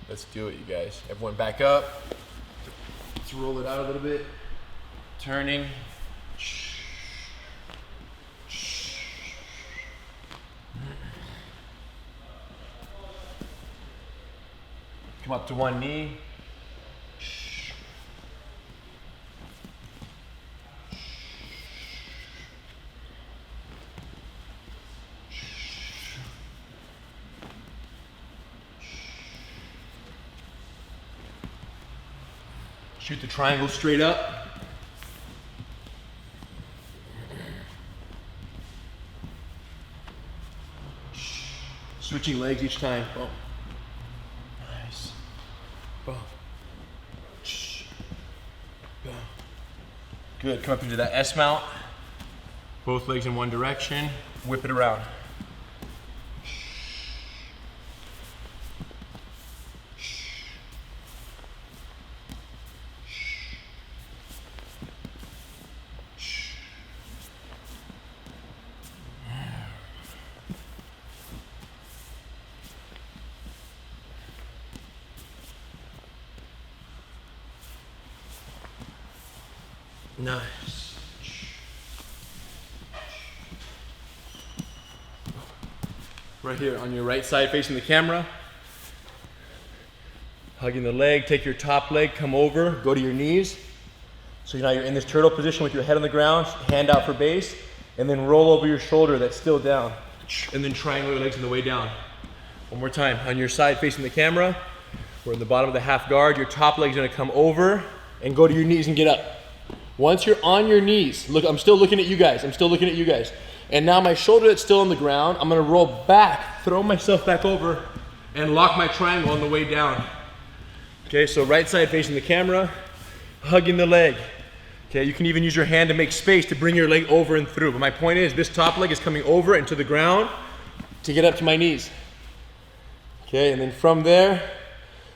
Let's do it, you guys. Everyone back up. Let's roll it out a little bit. Turning. Come up to one knee. Shoot the triangle straight up. Switching legs each time. Boom. Nice. Boom. Boom. Good. Come up into that S mount. Both legs in one direction. Whip it around. Nice. Right here on your right side facing the camera. Hugging the leg, take your top leg, come over, go to your knees. So now you're in this turtle position with your head on the ground, hand out for base, and then roll over your shoulder that's still down. And then triangle your legs on the way down. One more time, on your side facing the camera. We're in the bottom of the half guard. Your top leg's gonna come over and go to your knees and get up. Once you're on your knees, look, I'm still looking at you guys. And now my shoulder that's still on the ground, I'm gonna roll back, throw myself back over, and lock my triangle on the way down. Okay, so right side facing the camera, hugging the leg. Okay, you can even use your hand to make space to bring your leg over and through. But my point is, this top leg is coming over and to the ground to get up to my knees. Okay, and then from there,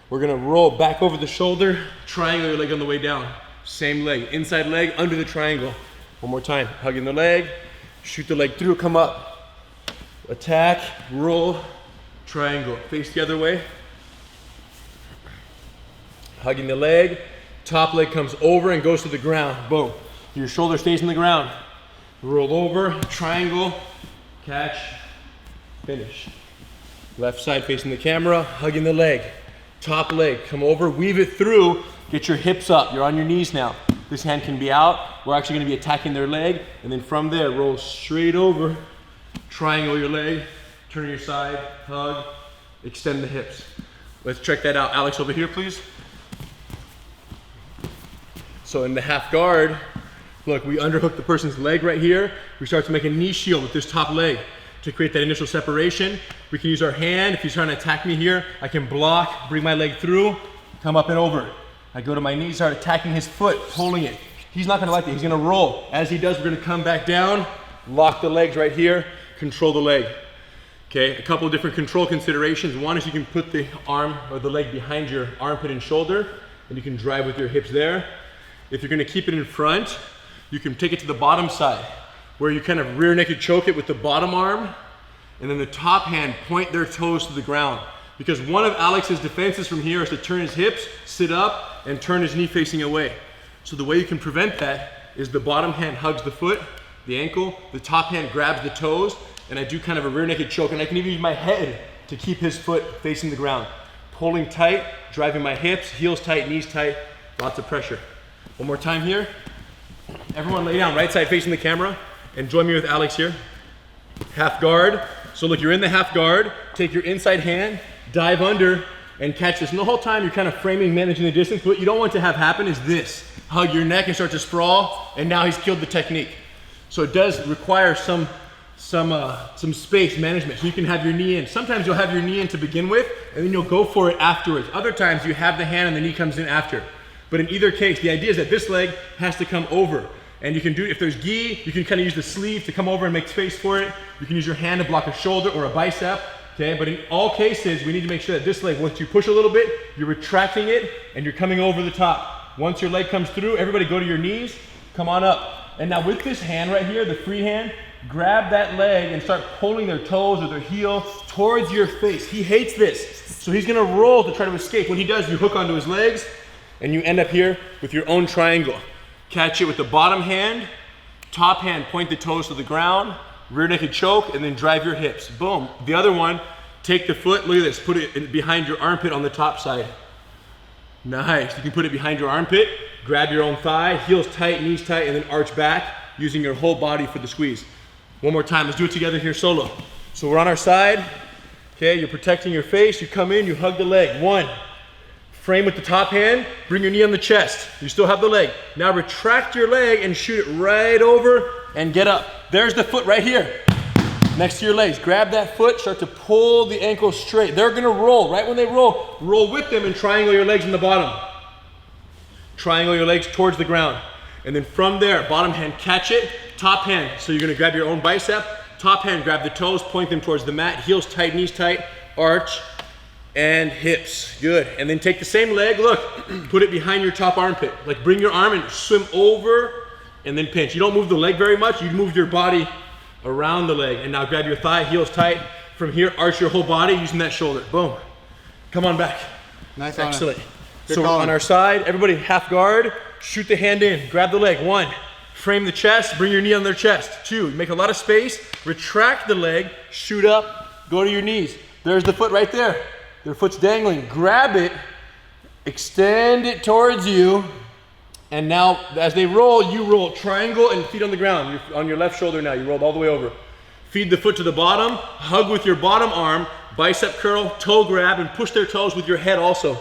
we're gonna roll back over the shoulder, triangle your leg on the way down. Same leg, inside leg, under the triangle. One more time, hugging the leg, shoot the leg through, come up. Attack, roll, triangle. Face the other way. Hugging the leg, top leg comes over and goes to the ground. Boom. Your shoulder stays in the ground. Roll over, triangle, catch, finish. Left side facing the camera, hugging the leg. Top leg, come over, weave it through, get your hips up. You're on your knees now. This hand can be out. We're actually gonna be attacking their leg. And then from there, roll straight over, triangle your leg, turn your side, hug, extend the hips. Let's check that out. Alex, over here, please. So in the half guard, look, we underhook the person's leg right here. We start to make a knee shield with this top leg to create that initial separation. We can use our hand. If he's trying to attack me here, I can block, bring my leg through, come up and over. I go to my knees, start attacking his foot, pulling it. He's not gonna like that, he's gonna roll. As he does, we're gonna come back down, lock the legs right here, control the leg. Okay, a couple of different control considerations. One is you can put the arm or the leg behind your armpit and shoulder, and you can drive with your hips there. If you're gonna keep it in front, you can take it to the bottom side, where you kind of rear naked choke it with the bottom arm, and then the top hand point their toes to the ground. Because one of Alex's defenses from here is to turn his hips, sit up, and turn his knee facing away. So the way you can prevent that is the bottom hand hugs the foot, the ankle, the top hand grabs the toes, and I do kind of a rear naked choke, and I can even use my head to keep his foot facing the ground. Pulling tight, driving my hips, heels tight, knees tight, lots of pressure. One more time here. Everyone lay down, right side facing the camera, and join me with Alex here. Half guard. So look, you're in the half guard, take your inside hand, dive under, and catch this. And the whole time you're kind of framing, managing the distance. What you don't want to have happen is this. Hug your neck and start to sprawl, and now he's killed the technique. So it does require some space management. So you can have your knee in. Sometimes you'll have your knee in to begin with, and then you'll go for it afterwards. Other times you have the hand and the knee comes in after. But in either case, the idea is that this leg has to come over. And you can do, if there's gi, you can kind of use the sleeve to come over and make space for it. You can use your hand to block a shoulder or a bicep, okay? But in all cases, we need to make sure that this leg, once you push a little bit, you're retracting it and you're coming over the top. Once your leg comes through, everybody go to your knees, come on up. And now with this hand right here, the free hand, grab that leg and start pulling their toes or their heel towards your face. He hates this. So he's gonna roll to try to escape. When he does, you hook onto his legs and you end up here with your own triangle. Catch it with the bottom hand, top hand, point the toes to the ground, rear naked choke, and then drive your hips. Boom. The other one, take the foot, look at this, put it behind your armpit on the top side. Nice. You can put it behind your armpit, grab your own thigh, heels tight, knees tight, and then arch back using your whole body for the squeeze. One more time. Let's do it together here solo. So we're on our side. Okay, you're protecting your face. You come in, you hug the leg. 1. Frame with the top hand, bring your knee on the chest. You still have the leg. Now retract your leg and shoot it right over and get up. There's the foot right here, next to your legs. Grab that foot, start to pull the ankle straight. They're gonna roll. Right when they roll with them and triangle your legs in the bottom. Triangle your legs towards the ground. And then from there, bottom hand, catch it, top hand. So you're gonna grab your own bicep, top hand, grab the toes, point them towards the mat, heels tight, knees tight, arch, and hips. Good. And then take the same leg, look, put it behind your top armpit. Like bring your arm and swim over and then pinch. You don't move the leg very much, you move your body around the leg. And now grab your thigh, heels tight. From here, arch your whole body using that shoulder. Boom. Come on back. Nice. Excellent. So on our side, everybody half guard, shoot the hand in, grab the leg. 1, frame the chest, bring your knee on their chest. 2, make a lot of space, retract the leg, shoot up, go to your knees. There's the foot right there. Their foot's dangling. Grab it, extend it towards you, and now as they roll, you roll. Triangle and feet on the ground. You're on your left shoulder now. You rolled all the way over. Feed the foot to the bottom, hug with your bottom arm, bicep curl, toe grab, and push their toes with your head also.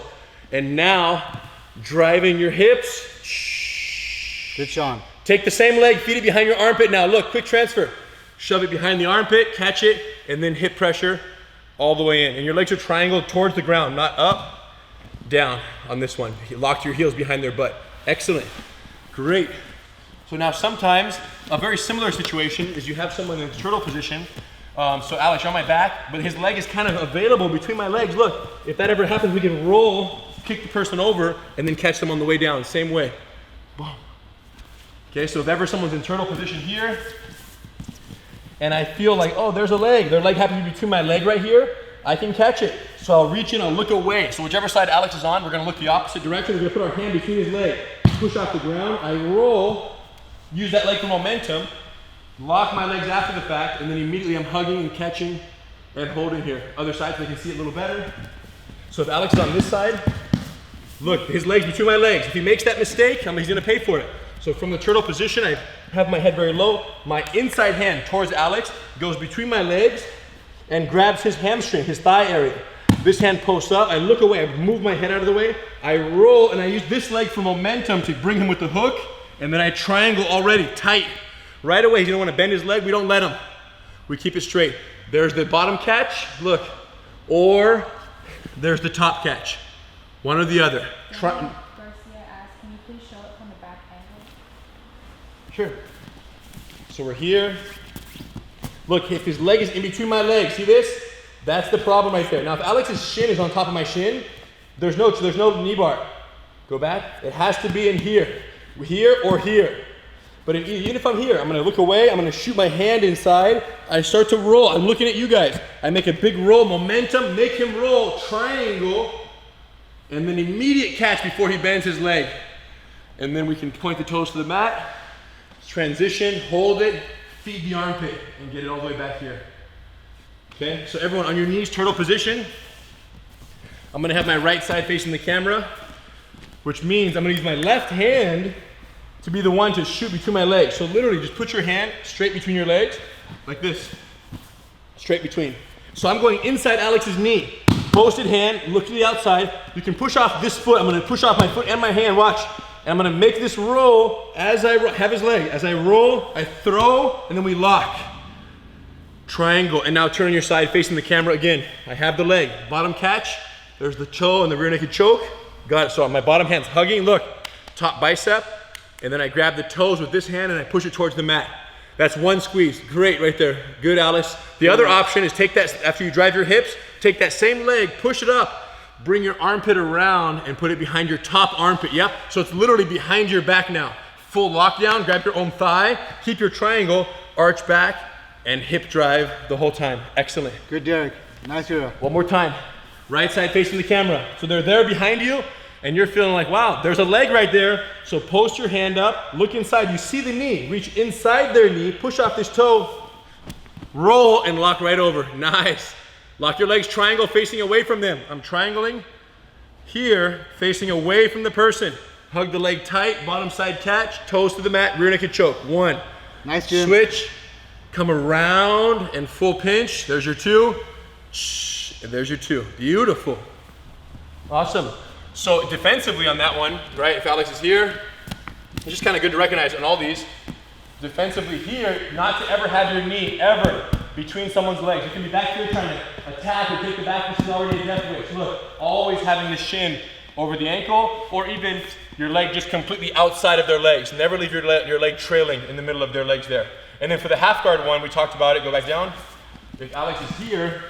And now, driving your hips. Good, Sean. Take the same leg, feed it behind your armpit. Now look, quick transfer. Shove it behind the armpit, catch it, and then hip pressure all the way in. And your legs are triangled towards the ground, not up, down on this one. You locked your heels behind their butt. Excellent. Great. So now sometimes a very similar situation is you have someone in the turtle position. So Alex, you're on my back, but his leg is kind of available between my legs. Look, if that ever happens, we can roll, kick the person over, and then catch them on the way down, same way. Boom. Okay, so if ever someone's in turtle position here, and I feel like, oh, there's a leg. Their leg happens to be between my leg right here. I can catch it. So I'll reach in, I'll look away. So whichever side Alex is on, we're gonna look the opposite direction. We're gonna put our hand between his leg, push off the ground. I roll, use that leg for momentum, lock my legs after the fact, and then immediately I'm hugging and catching and holding here. Other side so they can see it a little better. So if Alex is on this side, look, his legs between my legs. If he makes that mistake, he's gonna pay for it. So from the turtle position, I have my head very low. My inside hand towards Alex goes between my legs and grabs his hamstring, his thigh area. This hand posts up, I look away, I move my head out of the way, I roll, and I use this leg for momentum to bring him with the hook, and then I triangle already, tight. Right away, he don't want to bend his leg, we don't let him. We keep it straight. There's the bottom catch, look, or there's the top catch. One or the other. Garcia asked, can you please show it from the back angle? Sure. So we're here. Look, if his leg is in between my legs, see this? That's the problem right there. Now, if Alex's shin is on top of my shin, there's no knee bar. Go back. It has to be in here. Here or here. But even if I'm here, I'm gonna look away, I'm gonna shoot my hand inside, I start to roll, I'm looking at you guys. I make a big roll, momentum, make him roll, triangle, and then immediate catch before he bends his leg. And then we can point the toes to the mat, transition, hold it, feed the armpit, and get it all the way back here. Okay, so everyone on your knees, turtle position. I'm gonna have my right side facing the camera, which means I'm gonna use my left hand to be the one to shoot between my legs. So literally just put your hand straight between your legs, like this, straight between. So I'm going inside Alex's knee, posted hand, look to the outside. You can push off this foot. I'm gonna push off my foot and my hand, watch. And I'm gonna make this roll as I have his leg. As I roll, I throw, and then we lock. Triangle, and now turn on your side facing the camera again. I have the leg, bottom catch. There's the toe and the rear naked choke. Got it, so my bottom hand's hugging, look, top bicep. And then I grab the toes with this hand and I push it towards the mat. That's one squeeze. Great right there. Good, Alice. The other option is take that, after you drive your hips, take that same leg, push it up, bring your armpit around and put it behind your top armpit. Yep. So it's literally behind your back now. Full lockdown, grab your own thigh, keep your triangle, arch back, and hip drive the whole time. Excellent. Good, Derek. Nice hero. One more time. right side facing the camera. So they're there behind you, and you're feeling like, wow, there's a leg right there. So post your hand up, look inside, you see the knee, reach inside their knee, push off this toe, roll and lock right over. Nice. Lock your legs triangle facing away from them. I'm triangling here, facing away from the person. Hug the leg tight, bottom side catch, toes to the mat, rear naked choke. 1. Nice, Jim. Switch, come around and full pinch. There's your 2. And there's your 2. Beautiful. Awesome. So defensively on that one, right, if Alex is here, it's just kind of good to recognize on all these. Defensively here, not to ever have your knee ever between someone's legs. You can be back here trying to attack or take the back. This is already a death wish. Look, always having the shin over the ankle, or even your leg just completely outside of their legs. Never leave your leg trailing in the middle of their legs there. And then for the half guard one, we talked about it, go back down. If Alex is here,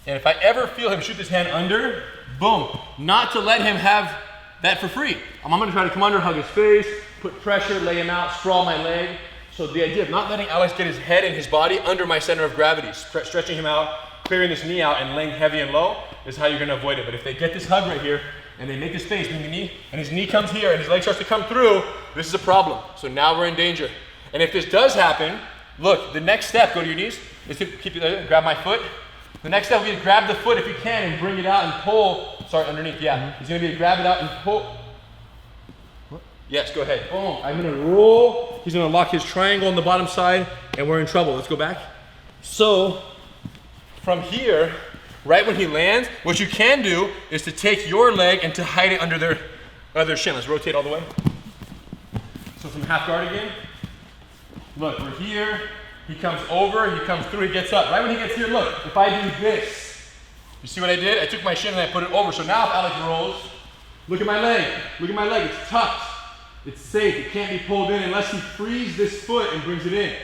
and if I ever feel him shoot this hand under, boom, not to let him have that for free. I'm gonna try to come under, hug his face, put pressure, lay him out, sprawl my leg. So the idea of not letting Alex get his head and his body under my center of gravity, stretching him out, clearing this knee out and laying heavy and low is how you're gonna avoid it. But if they get this hug right here and they make the space between the knee and his knee comes here and his leg starts to come through, this is a problem. So now we're in danger. And if this does happen, look, the next step, go to your knees, is to keep it, grab my foot. The next step will be to grab the foot if you can and bring it out and pull. Sorry, underneath, yeah. He's gonna be to grab it out and pull. Yes, go ahead. Boom. I'm gonna roll. He's gonna lock his triangle on the bottom side and we're in trouble. Let's go back. So from here, right when he lands, what you can do is to take your leg and to hide it under their other shin. Let's rotate all the way. So from half guard again. Look, we're here. He comes over, he comes through, he gets up. Right when he gets here, look, if I do this, you see what I did? I took my shin and I put it over. So now if Alex rolls, look at my leg. Look at my leg, it's tucked. It's safe, it can't be pulled in unless he frees this foot and brings it in.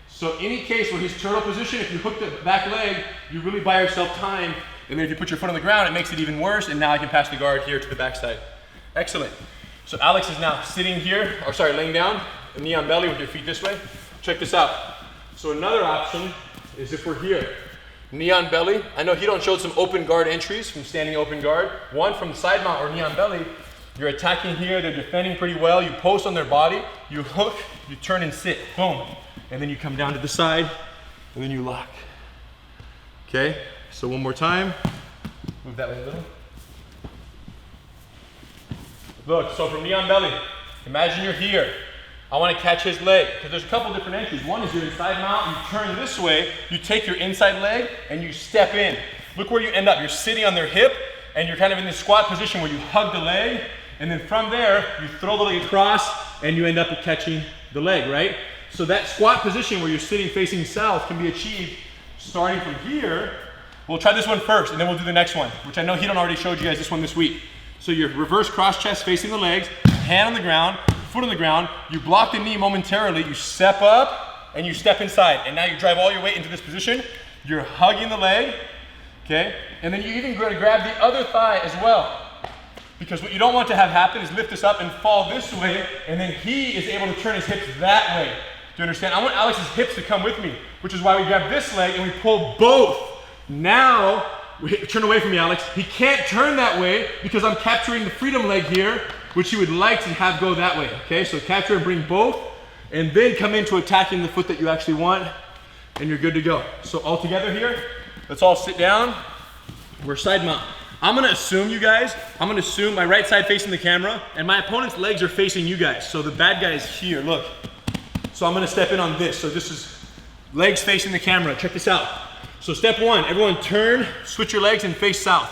So any case where he's turtle position, if you hook the back leg, you really buy yourself time. And then if you put your foot on the ground, it makes it even worse. And now I can pass the guard here to the backside. Excellent. So Alex is now sitting here, or sorry, laying down, knee on belly with your feet this way. Check this out. So another option is if we're here, knee on belly. I know Hidon showed some open guard entries from standing open guard. One from side mount or knee on belly. You're attacking here, they're defending pretty well. You post on their body, you hook, you turn and sit, boom. And then you come down to the side, and then you lock. Okay, so one more time. Move that way a little. Look, so from knee on belly, imagine you're here. I want to catch his leg, because there's a couple different entries. One is you're inside mount, you turn this way, you take your inside leg, and you step in. Look where you end up. You're sitting on their hip, and you're kind of in this squat position where you hug the leg, and then from there, you throw the leg across, and you end up catching the leg, right? So that squat position where you're sitting facing south can be achieved starting from here. We'll try this one first, and then we'll do the next one, which I know Hidon already showed you guys this one this week. So you're reverse cross chest facing the legs, hand on the ground, foot on the ground, you block the knee momentarily, you step up, and you step inside. And now you drive all your weight into this position. You're hugging the leg, okay? And then you even going to grab the other thigh as well. Because what you don't want to have happen is lift this up and fall this way, and then he is able to turn his hips that way. Do you understand? I want Alex's hips to come with me, which is why we grab this leg and we pull both. Now, turn away from me, Alex. He can't turn that way because I'm capturing the freedom leg here, which he would like to have go that way. Okay, so capture and bring both, and then come into attacking the foot that you actually want, and you're good to go. So all together here, let's all sit down. We're side mount. I'm gonna assume, you guys, my right side facing the camera, and my opponent's legs are facing you guys. So the bad guy is here, look. So I'm gonna step in on this. So this is legs facing the camera. Check this out. So step one, everyone turn, switch your legs and face south.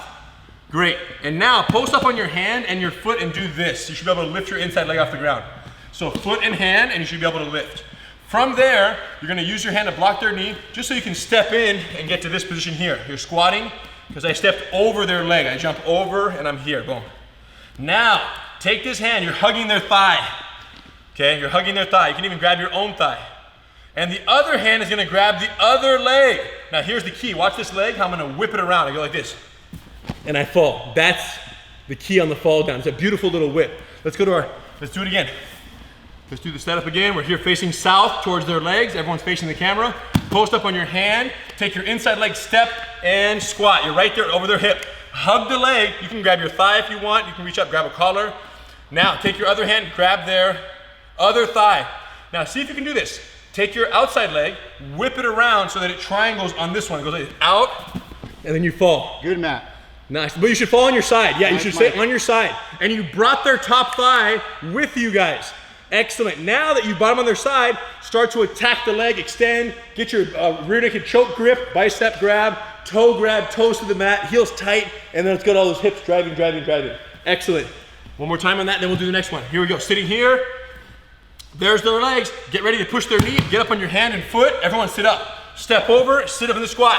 Great. And now post up on your hand and your foot and do this. You should be able to lift your inside leg off the ground. So foot and hand, and you should be able to lift. From there, you're gonna use your hand to block their knee, just so you can step in and get to this position here. You're squatting, because I stepped over their leg. I jump over and I'm here, boom. Now, take this hand, you're hugging their thigh. Okay, you're hugging their thigh. You can even grab your own thigh. And the other hand is gonna grab the other leg. Now here's the key, watch this leg, how I'm gonna whip it around. I go like this, and I fall. That's the key on the fall down. It's a beautiful little whip. Let's do it again. Let's do the setup again. We're here facing south towards their legs. Everyone's facing the camera. Post up on your hand, take your inside leg, step and squat. You're right there over their hip. Hug the leg. You can grab your thigh if you want. You can reach up, grab a collar. Now take your other hand, grab their other thigh. Now see if you can do this. Take your outside leg, whip it around so that it triangles on this one. It goes like out, and then you fall. Good, Matt. Nice, but you should fall on your side. Yeah, Nice, you should stay Mike. on your side. And you brought their top thigh with you guys. Excellent. Now that you brought them on their side, start to attack the leg, extend, get your rear naked choke grip, bicep grab, toes to the mat, heels tight, and then let's get all those hips driving. Excellent. One more time on that, then we'll do the next one. Here we go, sitting here. There's their legs. Get ready to push their knee. Get up on your hand and foot. Everyone sit up. Step over, sit up in the squat.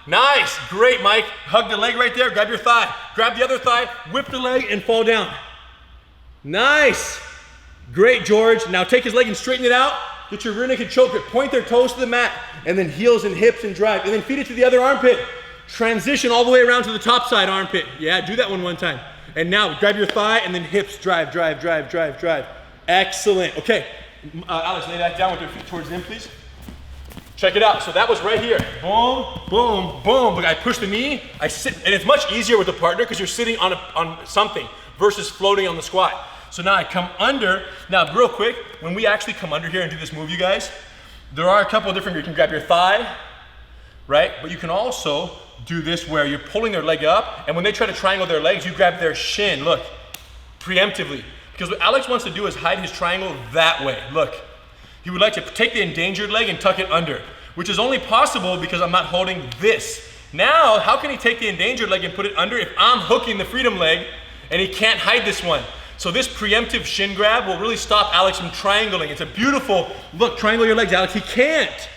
Nice, great, Mike. Hug the leg right there, grab your thigh. Grab the other thigh, whip the leg and fall down. Nice. Great, George. Now take his leg and straighten it out. Get your rear naked choke grip. Point their toes to the mat and then heels and hips and drive. And then feed it to the other armpit. Transition all the way around to the top side armpit. Yeah, do that one time. And now grab your thigh and then hips, drive. Excellent. Okay, Alex, lay that down with your feet towards them, please. Check it out. So that was right here. Boom, boom, boom. But I push the knee, I sit, and it's much easier with the partner because you're sitting on something versus floating on the squat. So now I come under. Now, real quick, when we actually come under here and do this move, you guys, there are a couple of different, you can grab your thigh, right? But you can also do this where you're pulling their leg up, and when they try to triangle their legs, you grab their shin, look, preemptively. Because what Alex wants to do is hide his triangle that way, look. He would like to take the endangered leg and tuck it under, which is only possible because I'm not holding this. Now, how can he take the endangered leg and put it under if I'm hooking the freedom leg and he can't hide this one? So this preemptive shin grab will really stop Alex from triangling. It's a beautiful, look, triangle your legs, Alex, he can't.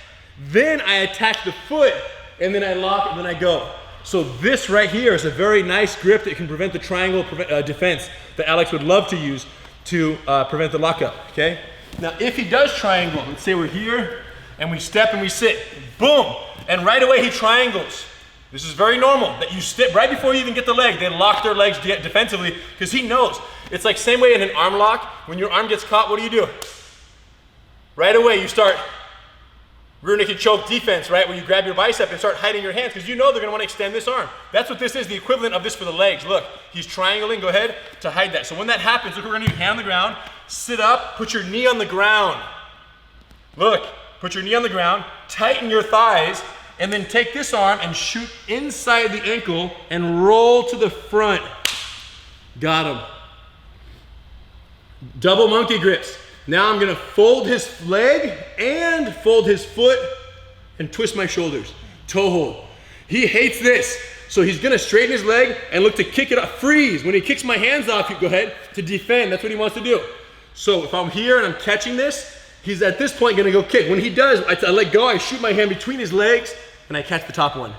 Then I attack the foot and then I lock and then I go. So this right here is a very nice grip that can prevent the triangle defense that Alex would love to use to prevent the lockup, okay? Now, if he does triangle, let's say we're here and we step and we sit, boom, and right away he triangles. This is very normal that you step right before you even get the leg, they lock their legs defensively because he knows. It's like same way in an arm lock, when your arm gets caught, what do? Right away you start rear naked choke defense, right? Where you grab your bicep and start hiding your hands because you know they're gonna wanna extend this arm. That's what this is, the equivalent of this for the legs. Look, he's triangling, go ahead, to hide that. So when that happens, look what we're gonna do, hand on the ground, sit up, put your knee on the ground. Look, put your knee on the ground, tighten your thighs, and then take this arm and shoot inside the ankle and roll to the front. Got him. Double monkey grips. Now I'm gonna fold his leg and fold his foot and twist my shoulders. Toe hold. He hates this. So he's gonna straighten his leg and look to kick it up. Freeze. When he kicks my hands off, you go ahead to defend. That's what he wants to do. So if I'm here and I'm catching this, he's at this point gonna go kick. When he does, I let go, I shoot my hand between his legs and I catch the top one.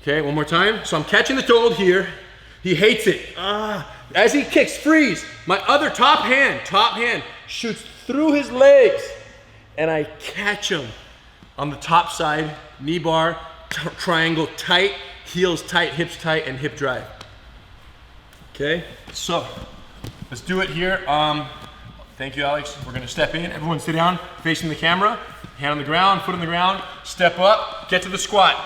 Okay, one more time. So I'm catching the toe hold here. He hates it. As he kicks, freeze. My other top hand shoots through his legs and I catch him on the top side, knee bar, triangle tight, heels tight, hips tight, and hip drive. Okay, so let's do it here. Thank you, Alex. We're gonna step in. Everyone sit down, facing the camera, hand on the ground, foot on the ground, step up, get to the squat.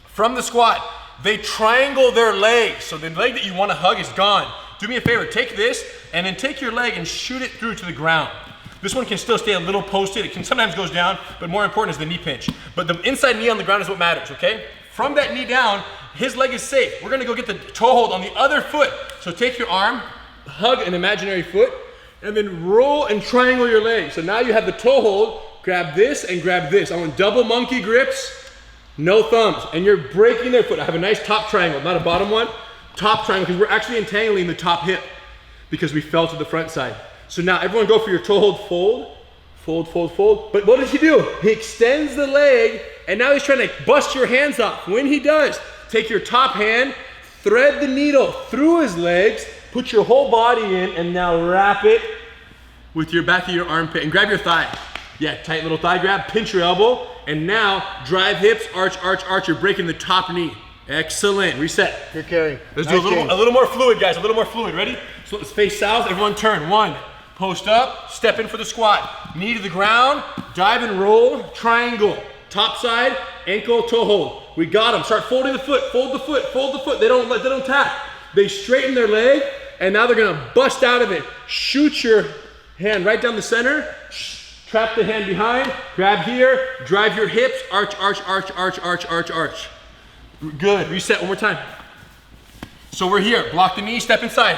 From the squat, they triangle their legs. So the leg that you wanna hug is gone. Do me a favor, take this and then take your leg and shoot it through to the ground. This one can still stay a little posted. It can sometimes goes down, but more important is the knee pinch. But the inside knee on the ground is what matters, okay? From that knee down, his leg is safe. We're gonna go get the toe hold on the other foot. So take your arm, hug an imaginary foot, and then roll and triangle your leg. So now you have the toe hold, grab this and grab this. I want double monkey grips, no thumbs, and you're breaking their foot. I have a nice top triangle, not a bottom one. Top triangle, because we're actually entangling the top hip because we fell to the front side. So now everyone go for your toe hold, fold, fold, fold, fold. But what does he do? He extends the leg and now he's trying to bust your hands off. When he does, take your top hand, thread the needle through his legs, put your whole body in and now wrap it with your back of your armpit and grab your thigh. Yeah, tight little thigh grab, pinch your elbow, and now drive hips, arch, arch, arch. You're breaking the top knee. Excellent, reset. Good carry. Let's nice do a little more fluid, guys, a little more fluid. Ready? So let's face south, everyone turn. One, post up, step in for the squat. Knee to the ground, dive and roll, triangle. Top side ankle, toe hold. We got them. Start folding the foot, fold the foot, fold the foot. They don't tap. They straighten their leg, and now they're gonna bust out of it. Shoot your hand right down the center, trap the hand behind, grab here, drive your hips, arch, arch, arch, arch, arch, arch, arch. Good, reset one more time. So we're here, block the knee, step inside.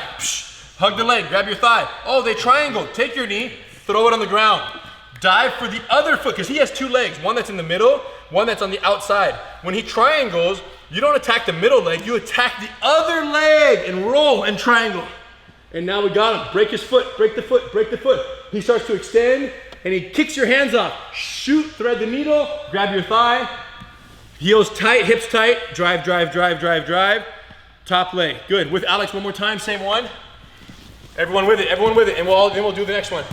Hug the leg, grab your thigh. Oh, they triangle. Take your knee, throw it on the ground. Dive for the other foot, because he has two legs. One that's in the middle, one that's on the outside. When he triangles, you don't attack the middle leg, you attack the other leg and roll and triangle. And now we got him. Break his foot, break the foot, break the foot. He starts to extend and he kicks your hands off. Shoot, thread the needle, grab your thigh. Heels tight, hips tight. Drive, drive, drive, drive, drive. Top leg. Good. With Alex, one more time, same one. Everyone with it, everyone with it. And then we'll do the next one.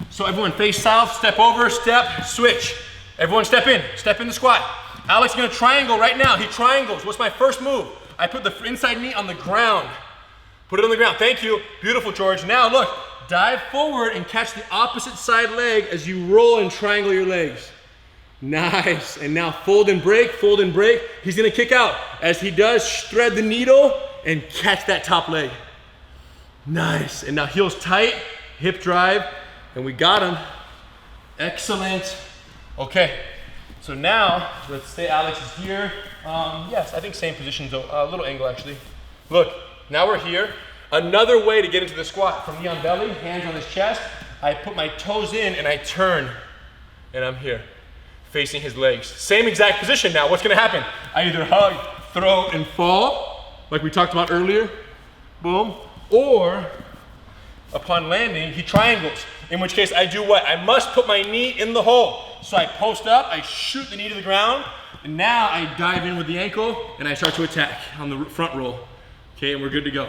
So everyone face south, step over, step, switch. Everyone step in the squat. Alex is gonna triangle right now. He triangles. What's my first move? I put the inside knee on the ground. Put it on the ground. Thank you. Beautiful, George. Now look, dive forward and catch the opposite side leg as you roll and triangle your legs. Nice. And now fold and break, fold and break. He's gonna kick out. As he does, thread the needle and catch that top leg. Nice. And now heels tight, hip drive, and we got him. Excellent. Okay. So now, let's say Alex is here. Yes, I think same position, though, a little angle actually. Look, now we're here. Another way to get into the squat, from knee on belly, hands on his chest. I put my toes in and I turn, and I'm here, facing his legs. Same exact position now. What's gonna happen? I either hug, throw, and fall, like we talked about earlier, boom, or upon landing, he triangles, in which case I do what? I must put my knee in the hole. So I post up, I shoot the knee to the ground, and now I dive in with the ankle, and I start to attack on the front roll. Okay, and we're good to go.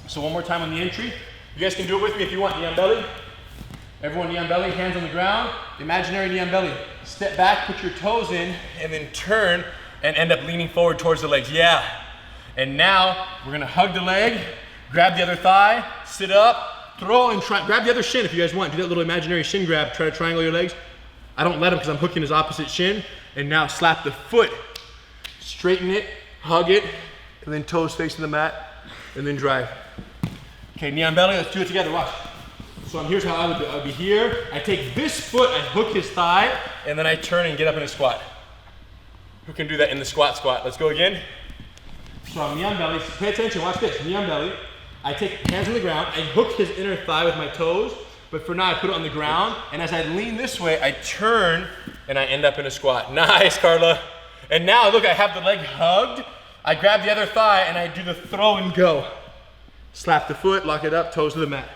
So one more time on the entry. You guys can do it with me if you want. Knee on belly. Everyone knee on belly, hands on the ground. Imaginary knee on belly. Step back, put your toes in, and then turn and end up leaning forward towards the legs. Yeah. And now we're gonna hug the leg, grab the other thigh, sit up, throw and try, grab the other shin if you guys want. Do that little imaginary shin grab, try to triangle your legs. I don't let him because I'm hooking his opposite shin. And now slap the foot, straighten it, hug it, and then toes facing the mat, and then drive. Okay, knee on belly, let's do it together, watch. So here's how I would do it. I would be here, I take this foot, I hook his thigh, and then I turn and get up in a squat. Who can do that in the squat? Let's go again. So I'm knee on belly, pay attention, watch this, knee on belly. I take hands on the ground, I hook his inner thigh with my toes, but for now I put it on the ground, and as I lean this way, I turn, and I end up in a squat. Nice, Carla. And now, look, I have the leg hugged, I grab the other thigh, and I do the throw and go. Slap the foot, lock it up, toes to the mat.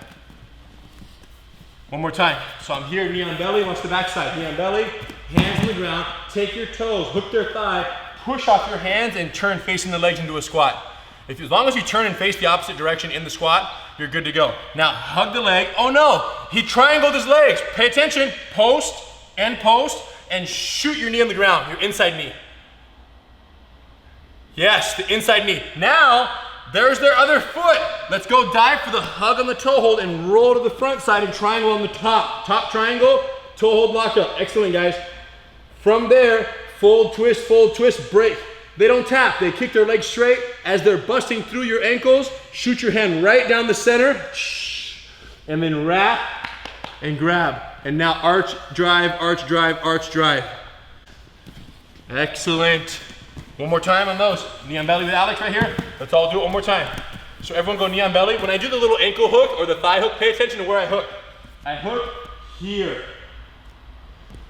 One more time. So I'm here, knee on belly, watch the backside. Knee on belly, hands on the ground, take your toes, hook their thigh, push off your hands, and turn facing the legs into a squat. As long as you turn and face the opposite direction in the squat, you're good to go. Now, hug the leg. Oh no, he triangled his legs. Pay attention, post, and shoot your knee on the ground, your inside knee. Yes, the inside knee. Now, there's their other foot. Let's go dive for the hug on the toe hold and roll to the front side and triangle on the top. Top triangle, toe hold, lock up. Excellent, guys. From there, fold, twist, break. They don't tap, they kick their legs straight. As they're busting through your ankles, shoot your hand right down the center, and then wrap and grab. And now arch, drive, arch, drive, arch, drive. Excellent. One more time on those. Knee on belly with Alex right here. Let's all do it one more time. So everyone go knee on belly. When I do the little ankle hook or the thigh hook, pay attention to where I hook. I hook here.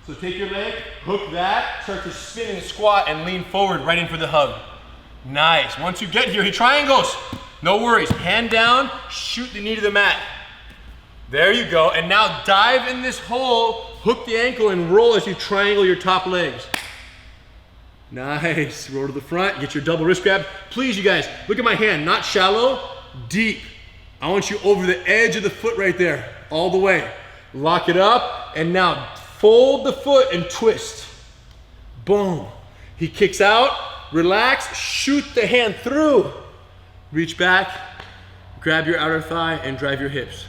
So take your leg, hook that, start to spin and squat and lean forward right in for the hug. Nice. Once you get here, he triangles. No worries. Hand down, shoot the knee to the mat. There you go. And now dive in this hole, hook the ankle and roll as you triangle your top legs. Nice. Roll to the front, get your double wrist grab. Please, you guys, look at my hand. Not shallow, deep. I want you over the edge of the foot right there, all the way. Lock it up, and now fold the foot and twist. Boom. He kicks out, relax, shoot the hand through. Reach back, grab your outer thigh, and drive your hips.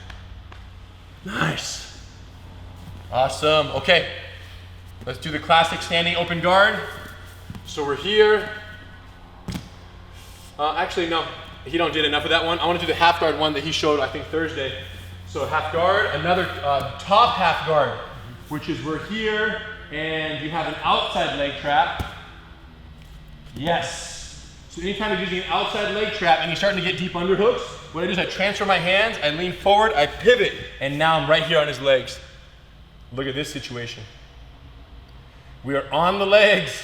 Nice. Awesome. Okay, let's do the classic standing open guard. So we're here. Actually, no, he don't did enough of that one. I want to do the half guard one that he showed, I think, Thursday. So half guard, another top half guard, which is we're here and you have an outside leg trap. Yes. So anytime you're using an outside leg trap and you're starting to get deep underhooks, what I do is I transfer my hands, I lean forward, I pivot, and now I'm right here on his legs. Look at this situation. We are on the legs,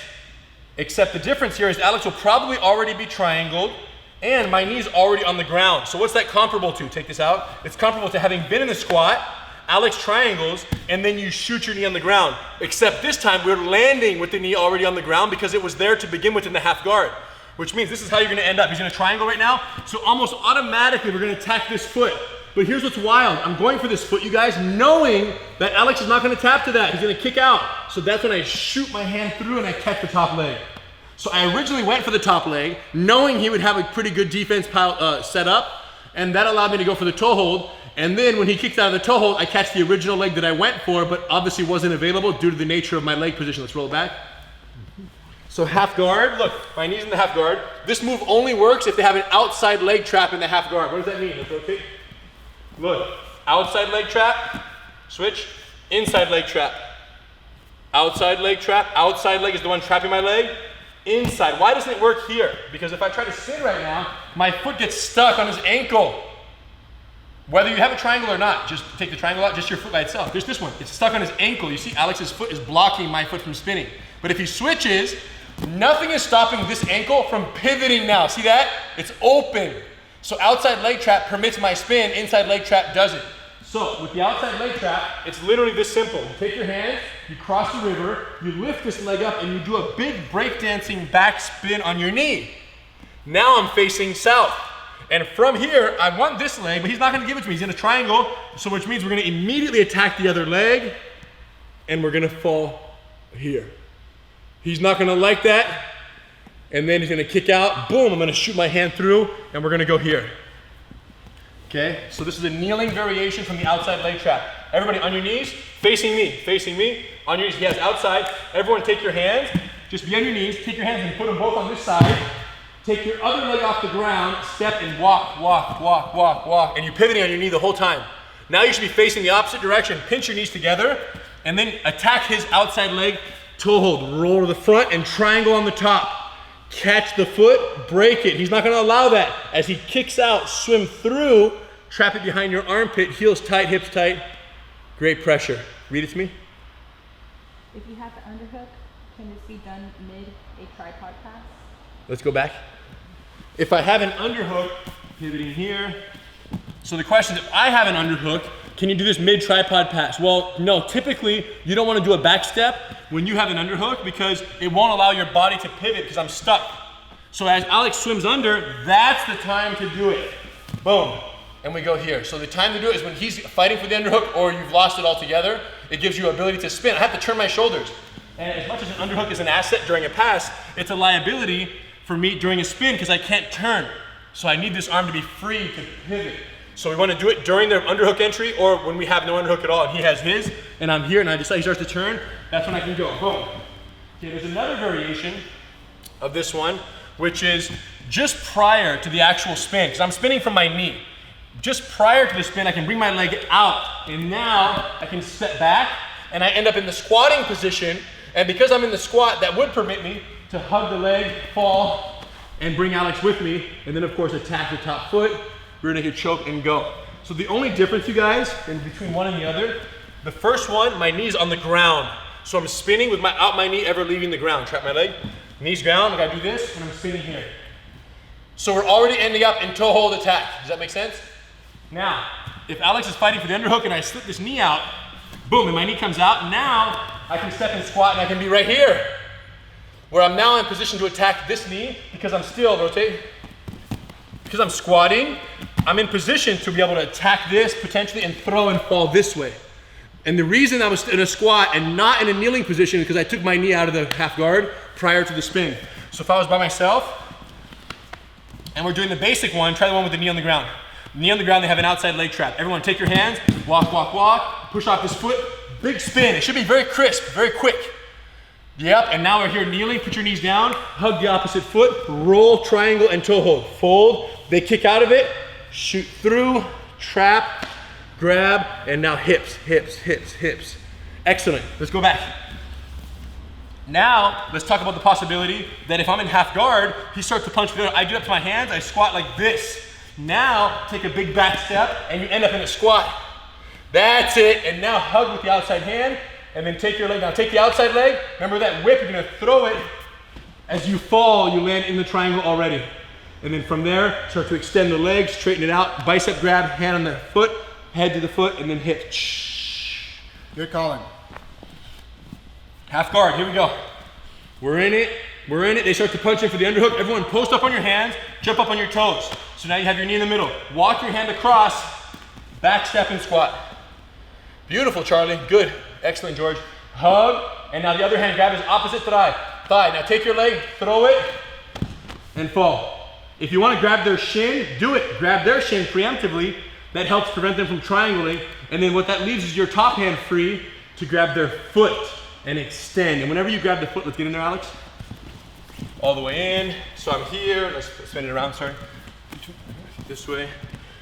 except the difference here is Alex will probably already be triangled and my knee's already on the ground. So what's that comparable to? Take this out. It's comparable to having been in the squat, Alex triangles, and then you shoot your knee on the ground. Except this time we're landing with the knee already on the ground because it was there to begin with in the half guard. Which means this is how you're gonna end up. He's gonna triangle right now. So almost automatically we're gonna attack this foot. But here's what's wild. I'm going for this foot, you guys, knowing that Alex is not gonna tap to that. He's gonna kick out. So that's when I shoot my hand through and I catch the top leg. So I originally went for the top leg, knowing he would have a pretty good defense set up, and that allowed me to go for the toe hold. And then when he kicks out of the toe hold, I catch the original leg that I went for, but obviously wasn't available due to the nature of my leg position. Let's roll it back. So half guard, look, my knee's in the half guard. This move only works if they have an outside leg trap in the half guard. What does that mean? Let's rotate. Look, outside leg trap, switch, inside leg trap. Outside leg trap, outside leg is the one trapping my leg. Inside, why doesn't it work here? Because if I try to spin right now, my foot gets stuck on his ankle. Whether you have a triangle or not, just take the triangle out, just your foot by itself. There's this one, it's stuck on his ankle. You see Alex's foot is blocking my foot from spinning. But if he switches, nothing is stopping this ankle from pivoting now. See that? It's open. So outside leg trap permits my spin, inside leg trap doesn't. So with the outside leg trap, it's literally this simple. You take your hands, you cross the river, you lift this leg up, and you do a big breakdancing back spin on your knee. Now I'm facing south. And from here, I want this leg, but he's not gonna give it to me. He's in a triangle, so which means we're gonna immediately attack the other leg, and we're gonna fall here. He's not gonna like that, and then he's gonna kick out, boom, I'm gonna shoot my hand through, and we're gonna go here. Okay, so this is a kneeling variation from the outside leg trap. Everybody on your knees, facing me, on your knees, he has outside. Everyone take your hands, just be on your knees, take your hands and put them both on this side. Take your other leg off the ground, step and walk, and you're pivoting on your knee the whole time. Now you should be facing the opposite direction. Pinch your knees together, and then attack his outside leg, toe hold, roll to the front and triangle on the top. Catch the foot, break it. He's not gonna allow that. As he kicks out, swim through, trap it behind your armpit, heels tight, hips tight. Great pressure. Read it to me. If you have the underhook, can this be done mid a tripod pass? Let's go back. If I have an underhook, pivoting here. So the question is, if I have an underhook, can you do this mid tripod pass? Well, no, typically you don't want to do a back step when you have an underhook because it won't allow your body to pivot because I'm stuck. So as Alex swims under, that's the time to do it. Boom, and we go here. So the time to do it is when he's fighting for the underhook or you've lost it altogether. It gives you ability to spin. I have to turn my shoulders. And as much as an underhook is an asset during a pass, it's a liability for me during a spin because I can't turn. So I need this arm to be free to pivot. So we want to do it during the underhook entry or when we have no underhook at all and he has his and I'm here and I decide he starts to turn, that's when I can go, boom. Okay, there's another variation of this one, which is just prior to the actual spin, because I'm spinning from my knee. Just prior to the spin, I can bring my leg out and now I can step back and I end up in the squatting position, and because I'm in the squat, that would permit me to hug the leg, fall, and bring Alex with me, and then of course attack the top foot, rear naked choke, and go. So the only difference, you guys, in between one and the other, the first one, my knee's on the ground. So I'm spinning with my knee ever leaving the ground. Trap my leg, knees ground, I gotta do this, and I'm spinning here. So we're already ending up in toe hold attack. Does that make sense? Now, if Alex is fighting for the underhook and I slip this knee out, boom, and my knee comes out, now I can step and squat and I can be right here, where I'm now in position to attack this knee because I'm still, rotate, because I'm squatting, I'm in position to be able to attack this potentially and throw and fall this way. And the reason I was in a squat and not in a kneeling position is because I took my knee out of the half guard prior to the spin. So if I was by myself and we're doing the basic one, try the one with the knee on the ground. Knee on the ground, they have an outside leg trap. Everyone take your hands, walk, push off this foot, big spin. It should be very crisp, very quick. Yep, and now we're here kneeling, put your knees down, hug the opposite foot, roll, triangle, and toe hold. Fold, they kick out of it, shoot through, trap, grab, and now hips, hips, hips, hips. Excellent, let's go back. Now, let's talk about the possibility that if I'm in half guard, he starts to punch, I do it up to my hands, I squat like this. Now, take a big back step, and you end up in a squat. That's it, and now hug with the outside hand, and then take your leg. Now take the outside leg, remember that whip, you're gonna throw it. As you fall, you land in the triangle already. And then from there, start to extend the legs, straighten it out, bicep grab, hand on the foot, head to the foot, and then hip. Good calling. Half guard, here we go. We're in it, They start to punch in for the underhook. Everyone post up on your hands, jump up on your toes. So now you have your knee in the middle. Walk your hand across, back step and squat. Beautiful, Charlie, good. Excellent, George. Hug, and now the other hand, grab his opposite thigh. Now take your leg, throw it, and fall. If you want to grab their shin, do it. Grab their shin preemptively. That helps prevent them from triangling. And then what that leaves is your top hand free to grab their foot and extend. And whenever you grab the foot, let's get in there, Alex. All the way in. So I'm here. Let's spin it around, sorry. This way.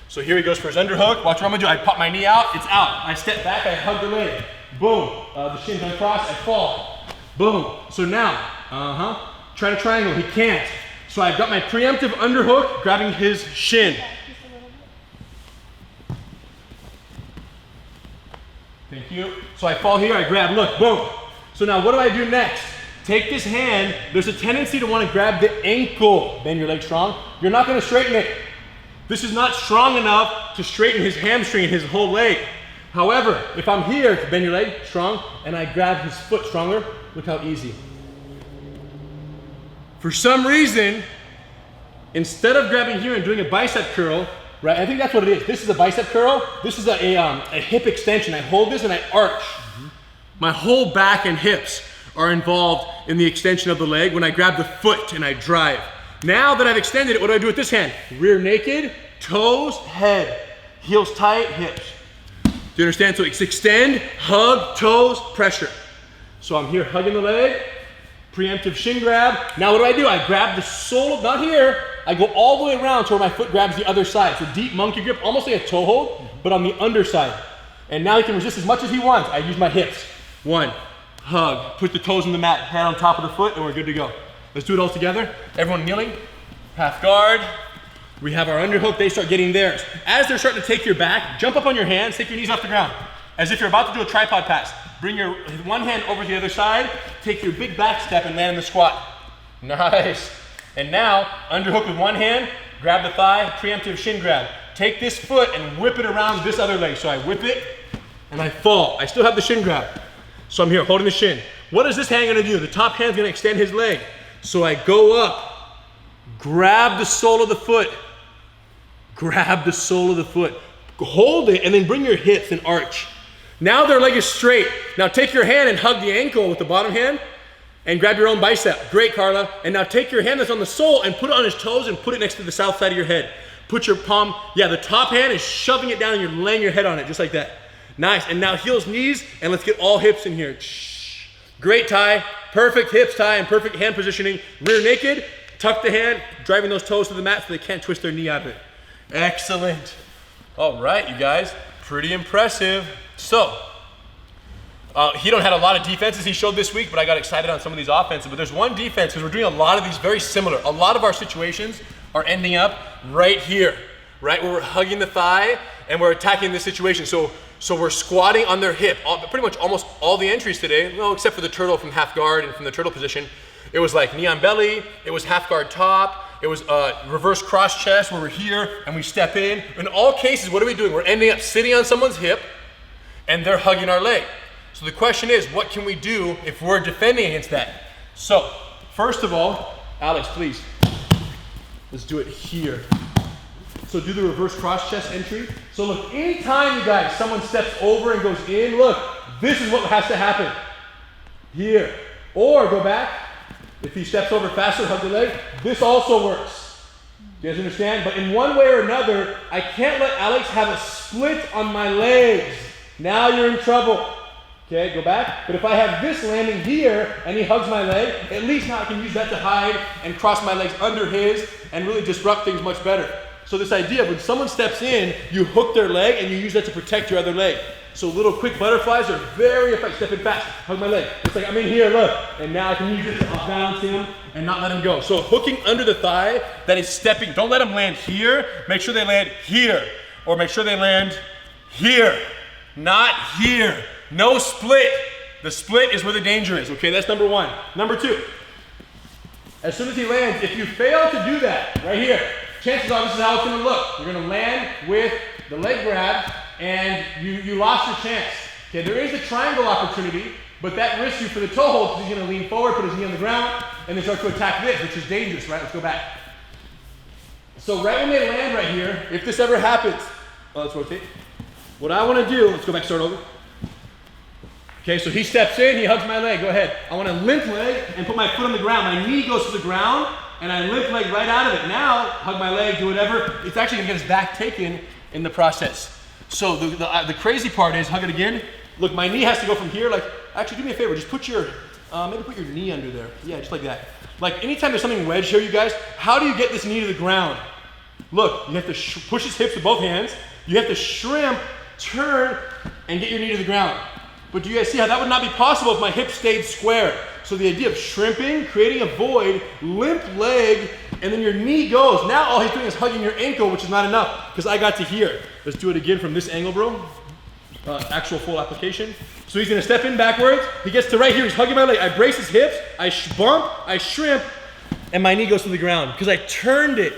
So here he goes for his underhook. Watch what I'm gonna do. I pop my knee out, it's out. I step back, I hug the leg. Boom. The shin's uncrossed, I fall. Boom. So now, try to triangle, he can't. So I've got my preemptive underhook, grabbing his shin. Thank you. So I fall here, I grab, look, boom. So now what do I do next? Take this hand, there's a tendency to want to grab the ankle. Bend your leg strong. You're not going to straighten it. This is not strong enough to straighten his hamstring and his whole leg. However, if I'm here, bend your leg strong, and I grab his foot stronger, look how easy. For some reason, instead of grabbing here and doing a bicep curl, right, I think that's what it is. This is a bicep curl. This is a hip extension. I hold this and I arch. My whole back and hips are involved in the extension of the leg when I grab the foot and I drive. Now that I've extended it, what do I do with this hand? Rear naked, toes, head, heels tight, hips. Do you understand? So it's extend, hug, toes, pressure. So I'm here hugging the leg, preemptive shin grab. Now what do? I grab the sole, not here, I go all the way around to where my foot grabs the other side. So deep monkey grip, almost like a toe hold, but on the underside. And now he can resist as much as he wants. I use my hips. One, hug, put the toes on the mat, hand on top of the foot, and we're good to go. Let's do it all together. Everyone kneeling, half guard. We have our underhook, they start getting theirs. As they're starting to take your back, jump up on your hands, take your knees off the ground. As if you're about to do a tripod pass. Bring your one hand over to the other side, take your big back step and land in the squat. Nice. And now, underhook with one hand, grab the thigh, preemptive shin grab. Take this foot and whip it around this other leg. So I whip it and I fall. I still have the shin grab. So I'm here holding the shin. What is this hand gonna do? The top hand's gonna extend his leg. So I go up, grab the sole of the foot, grab the sole of the foot, hold it, and then bring your hips and arch. Now their leg is straight. Now take your hand and hug the ankle with the bottom hand and grab your own bicep. Great, Carla. And now take your hand that's on the sole and put it on his toes and put it next to the south side of your head. Put your palm, the top hand is shoving it down and you're laying your head on it, just like that. Nice, and now heels, knees, and let's get all hips in here. Great tie, perfect hips tie and perfect hand positioning. Rear naked, tuck the hand, driving those toes to the mat so they can't twist their knee out of it. Excellent. All right, you guys, pretty impressive. So, he don't had a lot of defenses he showed this week, but I got excited on some of these offenses. But there's one defense, because we're doing a lot of these very similar. A lot of our situations are ending up right here, right? Where we're hugging the thigh and we're attacking this situation. So we're squatting on their hip. Pretty much almost all the entries today, well, except for the turtle from half guard and from the turtle position. It was like knee on belly, it was half guard top, it was reverse cross chest where we're here and we step in. In all cases, what are we doing? We're ending up sitting on someone's hip and they're hugging our leg. So the question is, what can we do if we're defending against that? So, first of all, Alex, please, let's do it here. So do the reverse cross chest entry. So look, anytime you guys, someone steps over and goes in, look, this is what has to happen. Here. Or go back. If he steps over faster, hug the leg. This also works. Do you guys understand? But in one way or another, I can't let Alex have a split on my legs. Now you're in trouble. Okay, go back. But if I have this landing here and he hugs my leg, at least now I can use that to hide and cross my legs under his and really disrupt things much better. So this idea of when someone steps in, you hook their leg and you use that to protect your other leg. So little quick butterflies are very effective. Step in fast, hug my leg. It's like I'm in here, look. And now I can use it to balance him and not let him go. So hooking under the thigh, that is stepping. Don't let them land here. Make sure they land here. Or make sure they land here, not here. No split. The split is where the danger is, okay? That's number one. Number two, as soon as he lands, if you fail to do that, right here, chances are this is how it's gonna look. You're gonna land with the leg grab and you lost your chance. Okay, there is a triangle opportunity, but that risks you for the toe hold because he's gonna lean forward, put his knee on the ground, and then start to attack this, which is dangerous, right? Let's go back. So right when they land right here, if this ever happens, let's rotate. What I wanna do, let's go back, start over. Okay, so he steps in, he hugs my leg, go ahead. I wanna limp leg and put my foot on the ground. My knee goes to the ground, and I limp leg right out of it. Now, hug my leg, do whatever. It's actually gonna get his back taken in the process. So the crazy part is, hug it again. Look, my knee has to go from here, like, actually do me a favor, just put your, maybe put your knee under there. Yeah, just like that. Like anytime there's something wedged here, you guys, how do you get this knee to the ground? Look, you have to push his hips with both hands. You have to shrimp, turn, and get your knee to the ground. But do you guys see how that would not be possible if my hips stayed square? So the idea of shrimping, creating a void, limp leg, and then your knee goes. Now all he's doing is hugging your ankle, which is not enough, because I got to here. Let's do it again from this angle, bro. Actual full application. So he's gonna step in backwards. He gets to right here, he's hugging my leg. I brace his hips, I bump, I shrimp, and my knee goes to the ground, because I turned it.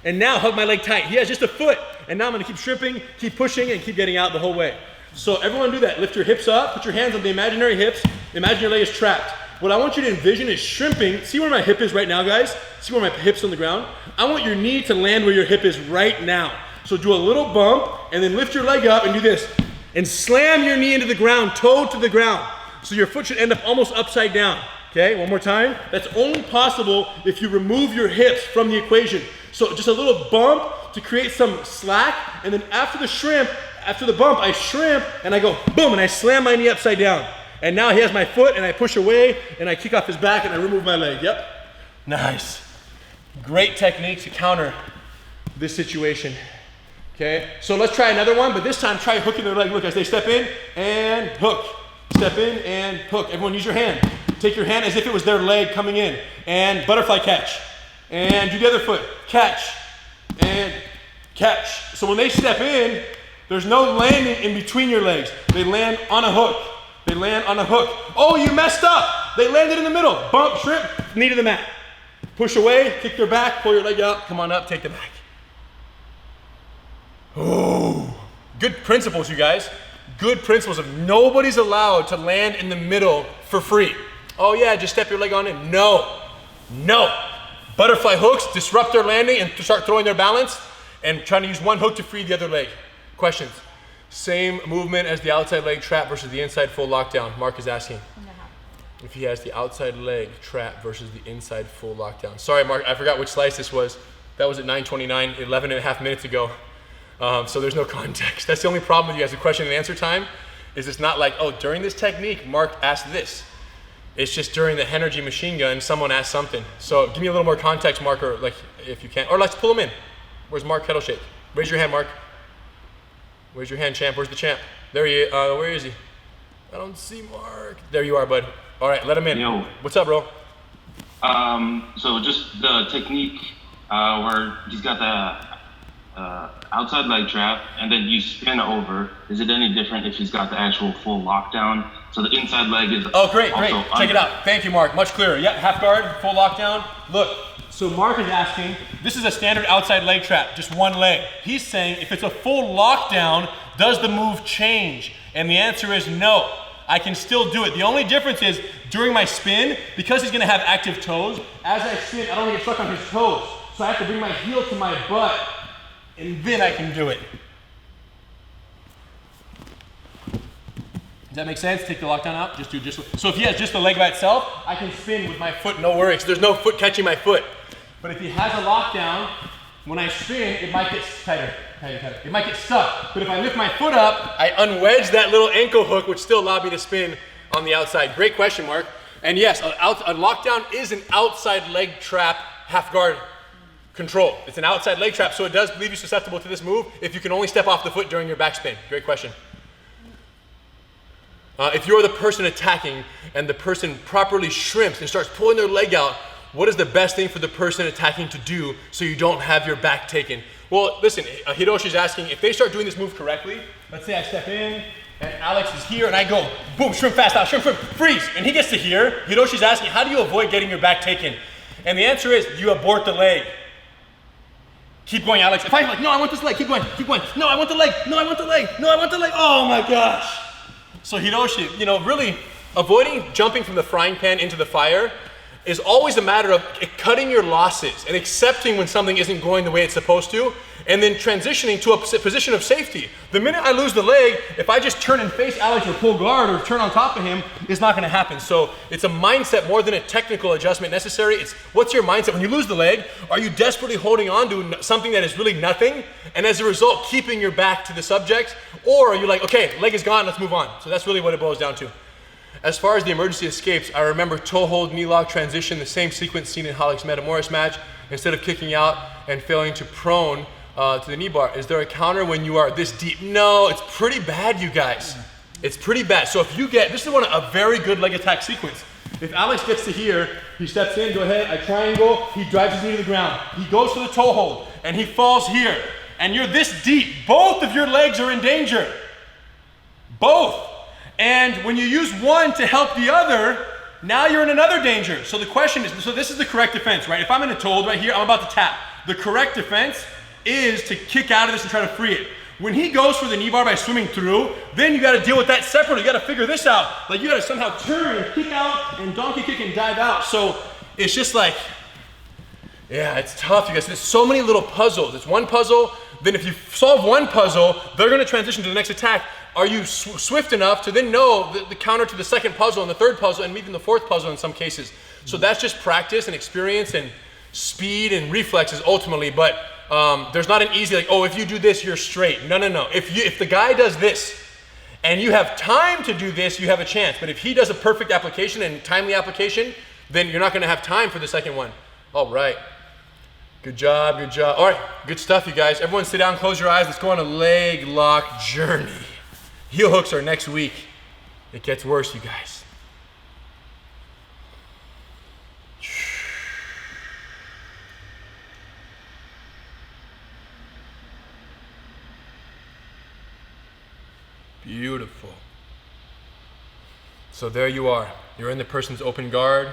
And now hug my leg tight. He has just a foot. And now I'm gonna keep shrimping, keep pushing, and keep getting out the whole way. So everyone do that. Lift your hips up, put your hands on the imaginary hips. Imagine your leg is trapped. What I want you to envision is shrimping. See where my hip is right now, guys? See where my hip's on the ground? I want your knee to land where your hip is right now. So do a little bump, and then lift your leg up and do this. And slam your knee into the ground, toe to the ground. So your foot should end up almost upside down. Okay, one more time. That's only possible if you remove your hips from the equation. So just a little bump to create some slack, and then after the shrimp, after the bump, I shrimp, and I go boom, and I slam my knee upside down. And now he has my foot, and I push away, and I kick off his back, and I remove my leg. Yep. Nice. Great technique to counter this situation. Okay, so let's try another one, but this time try hooking their leg. Look, as they step in and hook. Step in and hook. Everyone use your hand. Take your hand as if it was their leg coming in. And butterfly catch. And do the other foot. Catch. And catch. So when they step in, there's no landing in between your legs. They land on a hook. They land on a hook. Oh, you messed up. They landed in the middle. Bump, shrimp, knee to the mat. Push away, kick their back, pull your leg out, come on up, take the back. Oh, good principles, you guys. Good principles of nobody's allowed to land in the middle for free. Oh yeah, just step your leg on in. No, no. Butterfly hooks, disrupt their landing and start throwing their balance and trying to use one hook to free the other leg. Questions? Same movement as the outside leg trap versus the inside full lockdown. Mark is asking if he has the outside leg trap versus the inside full lockdown. Sorry, Mark, I forgot which slice this was. That was at 9:29, 11 and a half minutes ago. So there's no context. That's the only problem with you guys. The question and answer time is it's not like, oh, during this technique, Mark asked this. It's just during the Henergy machine gun, someone asked something. So give me a little more context, Mark, or like if you can. Or let's pull him in. Where's Mark Kettleshake? Raise your hand, Mark. Where's your hand, champ? Where's the champ? There he is. Where is he? I don't see Mark. There you are, bud. All right, let him in. Yo. What's up, bro? So just the technique where he's got the outside leg trap, and then you spin over. Is it any different if he's got the actual full lockdown? So the inside leg is oh, great. Also Check it out. Thank you, Mark. Much clearer. Yep, half guard, full lockdown. Look, so Mark is asking, this is a standard outside leg trap, just one leg. He's saying, if it's a full lockdown, does the move change? And the answer is no. I can still do it. The only difference is during my spin, because he's gonna have active toes, as I spin, I don't get stuck on his toes. So I have to bring my heel to my butt, and then I can do it. Does that make sense? Take the lockdown out, so if he has just the leg by itself, I can spin with my foot, no worries. There's no foot catching my foot. But if he has a lockdown, When I spin, it might get tighter. It might get stuck. But if I lift my foot up, I unwedge that little ankle hook, which still allowed me to spin on the outside. Great question, Mark. And yes, a lockdown is an outside leg trap half guard control. It's an outside leg trap, so it does leave you susceptible to this move if you can only step off the foot during your backspin. Great question. If you're the person attacking and the person properly shrimps and starts pulling their leg out, what is the best thing for the person attacking to do so you don't have your back taken? Well, listen, Hiroshi's asking, if they start doing this move correctly, let's say I step in and Alex is here and I go, boom, shrimp fast out, shrimp, freeze. And he gets to here. Hiroshi's asking, how do you avoid getting your back taken? And the answer is, you abort the leg. Keep going, Alex. If I'm like, no, I want this leg, keep going. No, I want the leg, no, I want the leg, no, I want the leg. Oh my gosh. So Hiroshi, really avoiding jumping from the frying pan into the fire is always a matter of cutting your losses and accepting when something isn't going the way it's supposed to, and then transitioning to a position of safety. The minute I lose the leg, if I just turn and face Alex or pull guard or turn on top of him, it's not gonna happen. So it's a mindset more than a technical adjustment necessary. It's what's your mindset? When you lose the leg, are you desperately holding on to something that is really nothing, and as a result, keeping your back to the subject? Or are you like, okay, leg is gone, let's move on. So that's really what it boils down to. As far as the emergency escapes, I remember toe hold, knee lock, transition, the same sequence seen in Halleck's Metamoris match. Instead of kicking out and failing to prone to the knee bar. Is there a counter when you are this deep? No, it's pretty bad, you guys. It's pretty bad. So if you get, this is a very good leg attack sequence. If Alex gets to here, he steps in, go ahead, I triangle, he drives his knee to the ground. He goes for the toe hold, and he falls here. And you're this deep. Both of your legs are in danger. Both. And when you use one to help the other, now you're in another danger. So the question is, so this is the correct defense, right? If I'm in a toe hold right here, I'm about to tap. The correct defense is to kick out of this and try to free it. When he goes for the knee bar by swimming through, then you gotta deal with that separately. You gotta figure this out. Like you gotta somehow turn and kick out and donkey kick and dive out. So it's just like, yeah, it's tough, you guys. There's so many little puzzles. It's one puzzle, then if you solve one puzzle, they're gonna transition to the next attack. Are you swift enough to then know the counter to the second puzzle and the third puzzle and even the fourth puzzle in some cases? So that's just practice and experience and speed and reflexes ultimately, but there's not an easy like, oh, if you do this, you're straight. No. If the guy does this and you have time to do this, you have a chance. But if he does a perfect application and timely application, then you're not gonna have time for the second one. All right. Good job. All right, good stuff, you guys. Everyone sit down, close your eyes. Let's go on a leg lock journey. Heel hooks are next week. It gets worse, you guys. Beautiful. So there you are. You're in the person's open guard.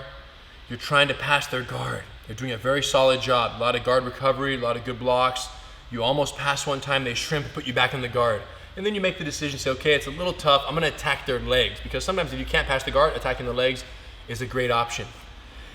You're trying to pass their guard. They're doing a very solid job. A lot of guard recovery, a lot of good blocks. You almost pass one time, they shrimp and put you back in the guard. And then you make the decision, say, okay, it's a little tough. I'm gonna attack their legs, because sometimes if you can't pass the guard, attacking the legs is a great option.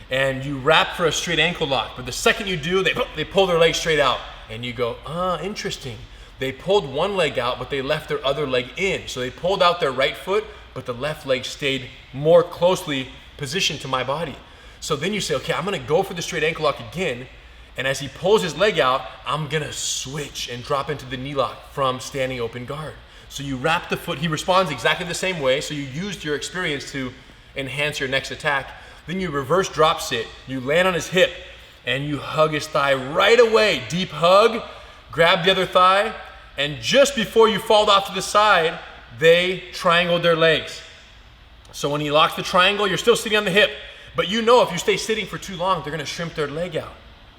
And you wrap for a straight ankle lock, but the second you do, they pull their leg straight out. And you go, interesting. They pulled one leg out, but they left their other leg in. So they pulled out their right foot, but the left leg stayed more closely positioned to my body. So then you say, okay, I'm gonna go for the straight ankle lock again, and as he pulls his leg out, I'm gonna switch and drop into the knee lock from standing open guard. So you wrap the foot, he responds exactly the same way, so you used your experience to enhance your next attack. Then you reverse drop sit, you land on his hip, and you hug his thigh right away. Deep hug, grab the other thigh, and just before you fall off to the side, they triangle their legs. So when he locks the triangle, you're still sitting on the hip, but you know if you stay sitting for too long, they're gonna shrimp their leg out.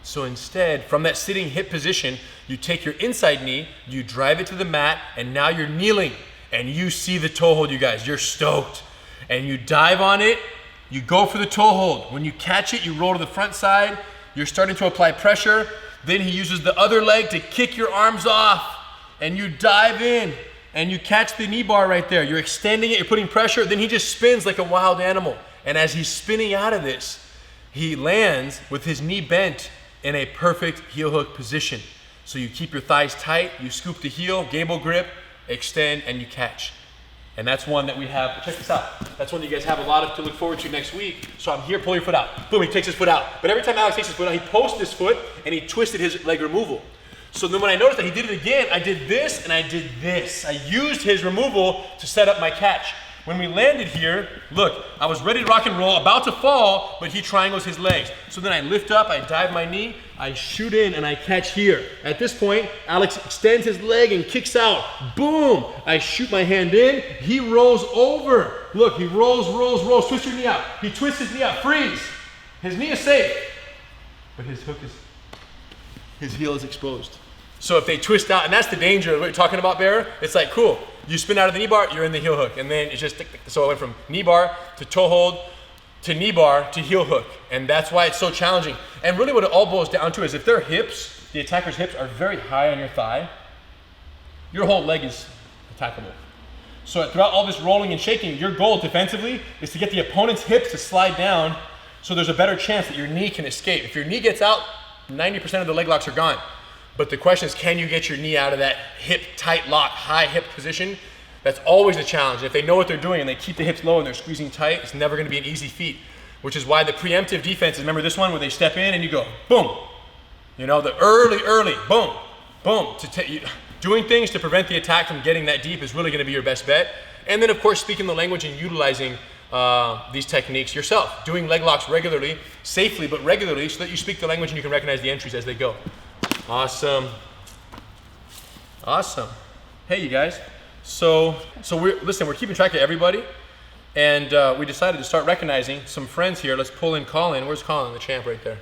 So instead, from that sitting hip position, you take your inside knee, you drive it to the mat, and now you're kneeling, and you see the toe hold, you guys. You're stoked. And you dive on it, you go for the toe hold. When you catch it, you roll to the front side, you're starting to apply pressure, then he uses the other leg to kick your arms off, and you dive in, and you catch the knee bar right there. You're extending it, you're putting pressure, then he just spins like a wild animal. And as he's spinning out of this, he lands with his knee bent in a perfect heel hook position. So you keep your thighs tight, you scoop the heel, gable grip, extend, and you catch. And that's one that we have, check this out. That's one you guys have a lot of to look forward to next week. So I'm here, pull your foot out. Boom, he takes his foot out. But every time Alex takes his foot out, he posts his foot and he twisted his leg removal. So then when I noticed that he did it again, I did this and I did this. I used his removal to set up my catch. When we landed here, look, I was ready to rock and roll, about to fall, but he triangles his legs. So then I lift up, I dive my knee, I shoot in, and I catch here. At this point, Alex extends his leg and kicks out. Boom! I shoot my hand in, he rolls over. Look, he rolls, twist your knee out. He twists his knee out, freeze. His knee is safe, but his heel is exposed. So if they twist out, and that's the danger of what you're talking about, Bear, it's like, cool. You spin out of the knee bar, you're in the heel hook. And then it's just, so I went from knee bar to toe hold to knee bar to heel hook. And that's why it's so challenging. And really what it all boils down to is if their hips, the attacker's hips are very high on your thigh, your whole leg is attackable. So throughout all this rolling and shaking, your goal defensively is to get the opponent's hips to slide down so there's a better chance that your knee can escape. If your knee gets out, 90% of the leg locks are gone. But the question is, can you get your knee out of that hip tight lock, high hip position? That's always the challenge. If they know what they're doing and they keep the hips low and they're squeezing tight, it's never gonna be an easy feat, which is why the preemptive defenses, remember this one where they step in and you go, boom. You know, the early, boom, boom. Doing things to prevent the attack from getting that deep is really gonna be your best bet. And then of course, speaking the language and utilizing these techniques yourself. Doing leg locks regularly, safely, but regularly, so that you speak the language and you can recognize the entries as they go. Awesome. Awesome. Hey, you guys. So we're keeping track of everybody, and we decided to start recognizing some friends here. Let's pull in Colin. Where's Colin, the champ right there?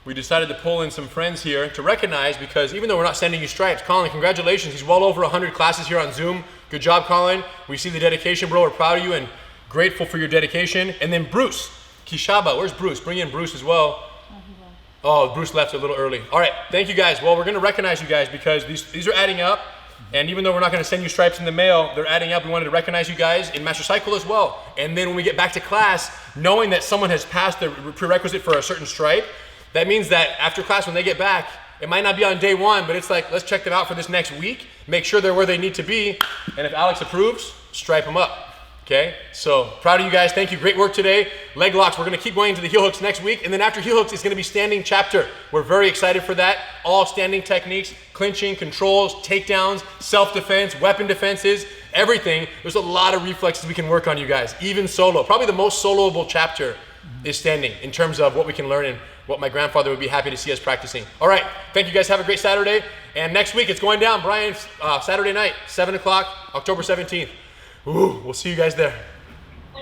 We decided to pull in some friends here to recognize, because even though we're not sending you stripes, Colin, congratulations. He's well over 100 classes here on Zoom. Good job, Colin. We see the dedication, bro. We're proud of you and grateful for your dedication. And then Bruce, Kishaba. Where's Bruce? Bring in Bruce as well. Oh, Bruce left a little early. All right, thank you guys. Well, we're gonna recognize you guys because these are adding up. And even though we're not gonna send you stripes in the mail, they're adding up. We wanted to recognize you guys in Master Cycle as well. And then when we get back to class, knowing that someone has passed the prerequisite for a certain stripe, that means that after class, when they get back, it might not be on day one, but it's like, let's check them out for this next week, make sure they're where they need to be. And if Alex approves, stripe them up. Okay, so proud of you guys. Thank you. Great work today. Leg locks. We're going to keep going into the heel hooks next week. And then after heel hooks, it's going to be standing chapter. We're very excited for that. All standing techniques, clinching, controls, takedowns, self-defense, weapon defenses, everything. There's a lot of reflexes we can work on, you guys, even solo. Probably the most soloable chapter is standing in terms of what we can learn and what my grandfather would be happy to see us practicing. All right. Thank you guys. Have a great Saturday. And next week, it's going down. Brian's Saturday night, 7 o'clock, October 17th. Ooh, we'll see you guys there.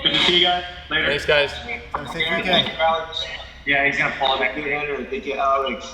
Good to see you guys. Later. Thanks, guys. Have a safe weekend. Yeah, he's going to follow back. Thank you, Alex.